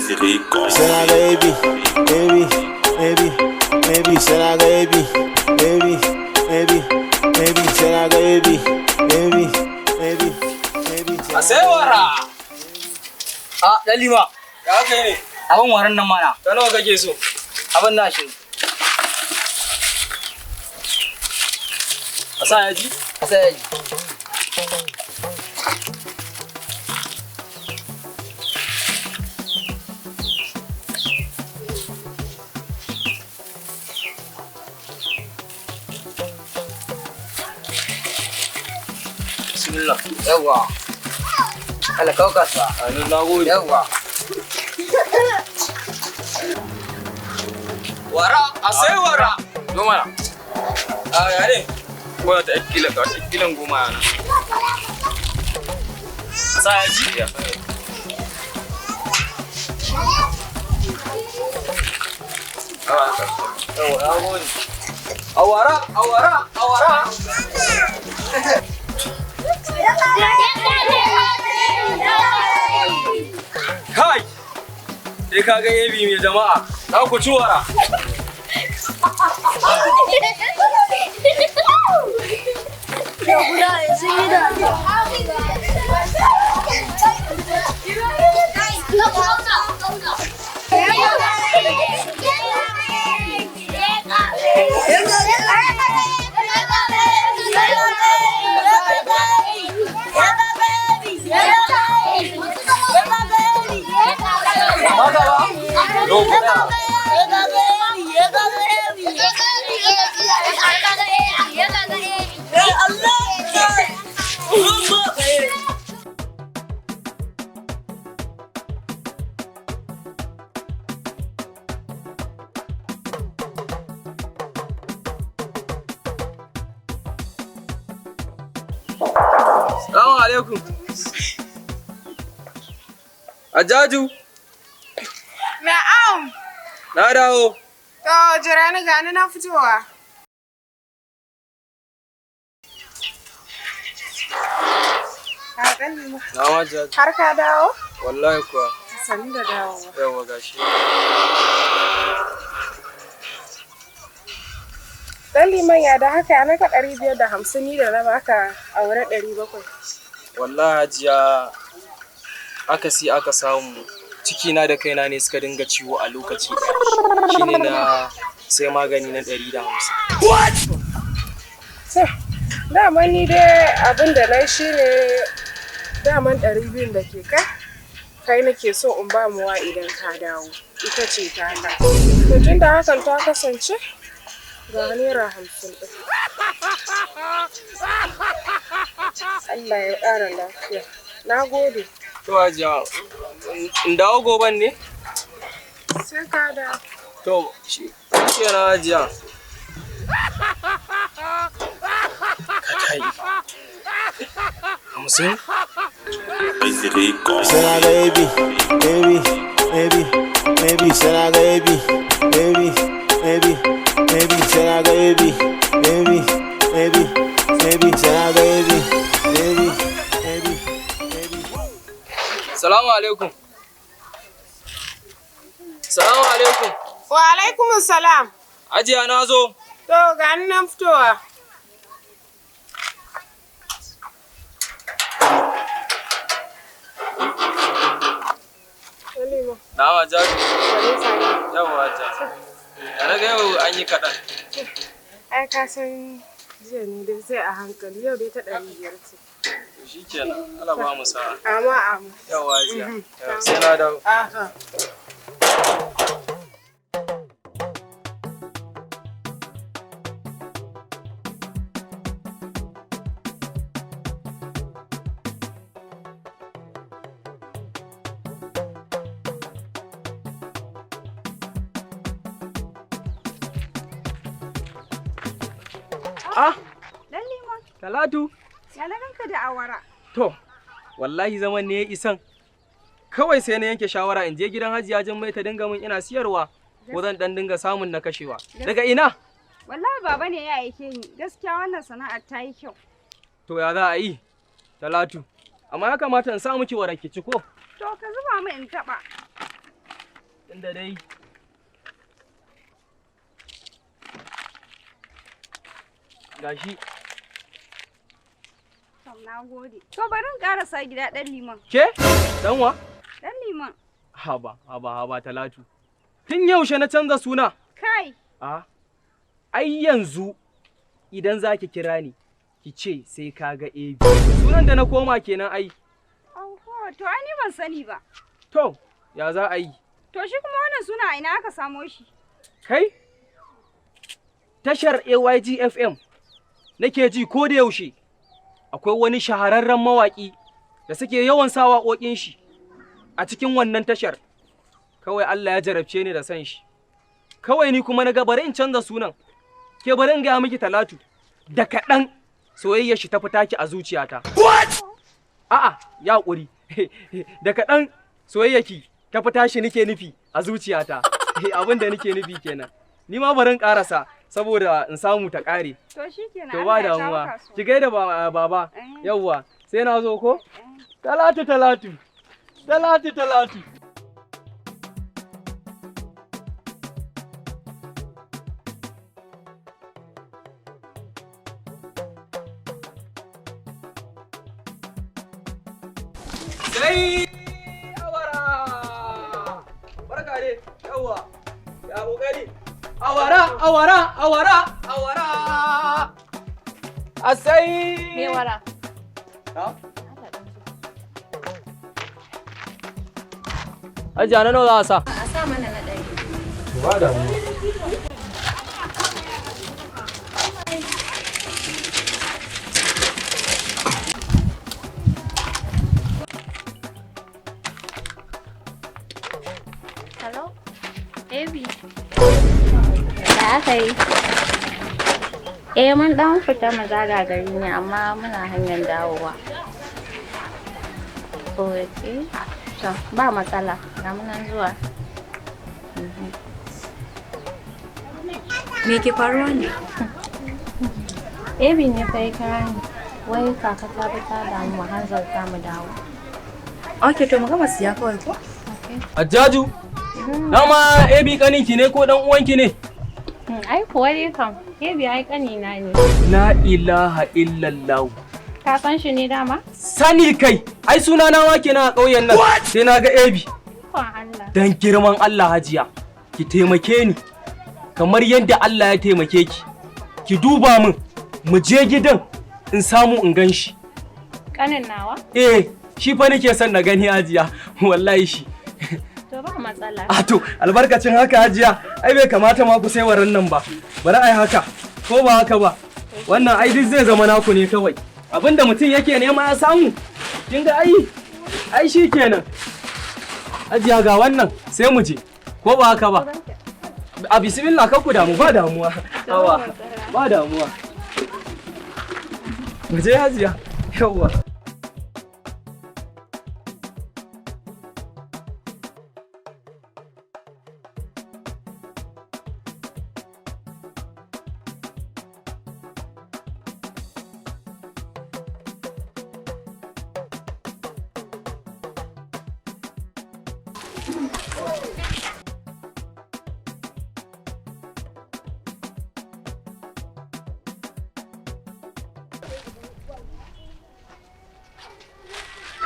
Será baby, baby, baby, baby, será baby, baby, baby, baby, será baby, baby, baby, baby. Asewara. Dalima. Ya kai ne. Abin waran nan mana. Ta nawa kake so? Abin nashi. Asa yaji? Asa yaji. Bismillah. Yawa. Allah kawo kasuwa. Amin, na gode. Yawa. Wara, asewara. Goma na. Ya ne? Ko ta kilan goma yana. Asa yaji? Ya. Yawa, na gode. Awara. Kai! Sai ka ga yabi mai jama'a, za ku ci wara. Salamu alaikum. Ajaju. Na'am. Na dawo. To jira ni gani na fitowa. Na ma Ajaju. Har ka dawo? Wallahi kuwa. Sani da dawowa. Yawa gashi. Dan liman ya da haka yana ka 550 ni da na baka aure 700. Wallahi Hajiya aka samu cikina da kaina ne suka dinga ciwo a lokaci ɗaya. Shine na sai magani na 150. What? Daman ni dai abin da na shi ne daman 200 da ke kai nake so in ba muwa idan ka dawo. Ita ce ta haka. To tun da hakan ta kasance ga naira 50 ɗin. Allah ya ƙara lafiya. Na gode. To Hajiya, in dawo goben ne? Sai ka dawo. To shi na Hajiya. Kai. 50? Será baby, baby, baby, baby, será baby, baby, baby, baby, será baby, baby, baby, baby, será baby, baby, baby, baby. Salamu alaikum. Salamu alaikum. Wa alaikum salam. Hajiya na zo. To gani nan fitowa. Na ma Jaju. Yawa Hajiya. Da na ga yau an yi kaɗan. Ai ka san jiya ni dai sai a hankali yau dai ta 500 ce. Shi kenan, Allah ba mu sa'a. Amma. Yawa Hajiya. Sai na dawo. Aha. Lallima. Talatu. Ya na ganka da awara. To, wallahi zaman ne ya isan. Kawai sai na yanke shawara in je gidan Hajiya Jummai ta dinga min ina siyarwa ko zan dan dinga samun na kashewa. Daga ina? Wallahi baba ne ya aike ni. Gaskiya wannan sana'ar ta yi kyau. To ya za a yi? Talatu. Amma ya kamata in sa miki wara ki ci ko? To ka zuba mu in taba. inda dai gashi. Na gode. To bari in karasa gida ɗan liman. Ke? Danwa? Ɗan liman. Haba Talatu. Tun yaushe na canza suna? Kai. Ai yanzu idan za ki kira ni, ki ce sai ka ga AB. Sunan da na koma kenan ai. Oho, to ai ni ban sani ba. To, ya za a yi? To shi kuma wannan suna a ina aka samo shi? Kai? Tashar AYG FM nake ji ko da yaushe. Akwai wani shahararren mawaƙi da suke yawan sa waƙoƙin shi a cikin wannan tashar. Kawai Allah ya jarabce ni da san shi. Kawai ni kuma na ga bari in canza sunan. Ke bari in gaya miki Talatu. Da kaɗan soyayyar shi ta fita ki a zuciyata. What? A'a, ya ƙuri. Da kaɗan soyayyar ki ta fita shi nake nufi a zuciyata. Abin da nake nufi kenan. Ni ma bari in ƙarasa saboda in samu ta ƙare. To shikenan. To ba damuwa. Ki gaida baba. Yawwa, sai na zo ko? Talatu. Sai awara. Barka dai. Yawwa. Ya kokari. Awara. Asai. Me wara? Ha? Ajiya na nawa za a sa? A sa mana na ɗari. Ba da mu. Hello? Baby. Da aka yi. Mun dan fita mu zaga gari ne amma muna hanyar dawowa. Okay. To, ba matsala. Ga munan zuwa. Me ke faruwa ne? Baby ne fa ya kira ni. Wai kaka ta bi ta damu hanzarta mu dawo. Ok, to mu gama siya kawai ko? Hajjaju. Dama Ebi kaninki ne ko dan uwanki ne? Ai kuwa dai kam. Baby ai kanina ne. La ilaha illallah. Ka san shi ne dama? Sani kai. Ai suna na wake na a ƙauyen nan. Sai na ga Ebi. Ko Allah. Dan girman Allah Hajiya. Ki taimake ni. Kamar yadda Allah ya taimake ki. Ki duba min. Mu je gidan in samu in gan shi. Kanin nawa? Shi fa nake son na gani Hajiya. Wallahi shi. To ba matsala. To albarkacin haka Hajiya, ai bai kamata ma ku sai waran nan ba. Bari ai haka. Ko ba haka ba? Wannan ai duk zai zama naku ne kawai. Abinda mutum yake nema ya samu. Kin ga ai shikenan. Hajiya ga wannan sai mu je. Ko ba haka ba? A bismillah ka ku damu ba damuwa. Ba damuwa. Mu je Hajiya. Yawwa.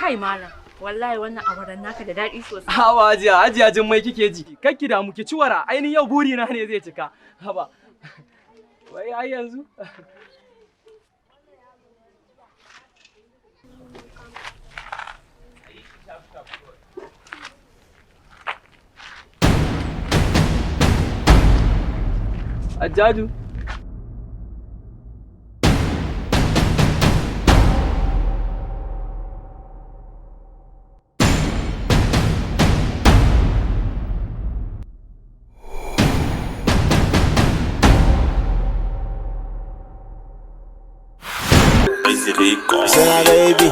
Kai malam, wallahi wannan awaran naka da daɗi sosai. Hawa Hajiya jin mai kike ji? Kakki da mu ki ci wara, ainihin yau buri na ne zai cika. Haba. Wai ai yanzu. Hajjaju. Senaga Ebi,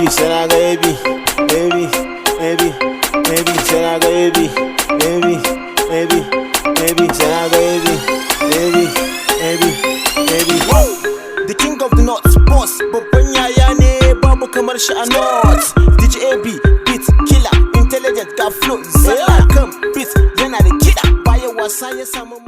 Senaga Ebi, Senaga Ebi. wasa ya samu